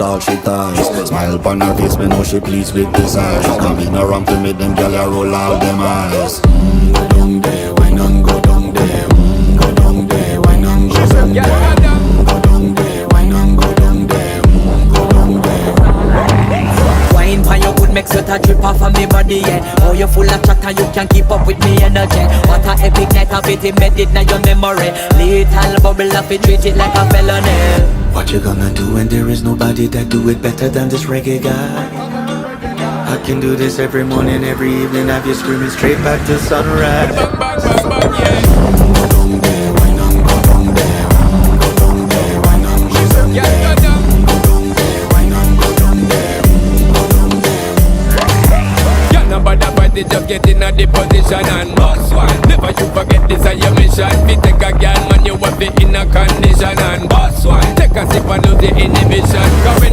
all she ties. Smile upon her face, me know she pleased with this eyes. Coming around to make them gyal a roll out them eyes. Go down there, why not go down there? Go down there, why not go down there? Go down there, why not go down there? Go down there. Wine for your good make sweat a drip off of me body, yeah. Oh, you full of chatter, you can't keep up with me energy. What a epic night of it, embedded in your memory. Little bubble of it, treat it like a felony. What you gonna do when there is nobody that do it better than this reggae guy? I can do this every morning, every evening, have you screaming straight back to sunrise. Go down there, why not go down there? Go down there, why not go down there? Go down there, why not go down there? Go down there. You're not bad about it, just get in a the position and boss one. Never you forget this is your mission. Fi take a girl man, you want be in a condition and boss one. Take a sip and lose the inhibition.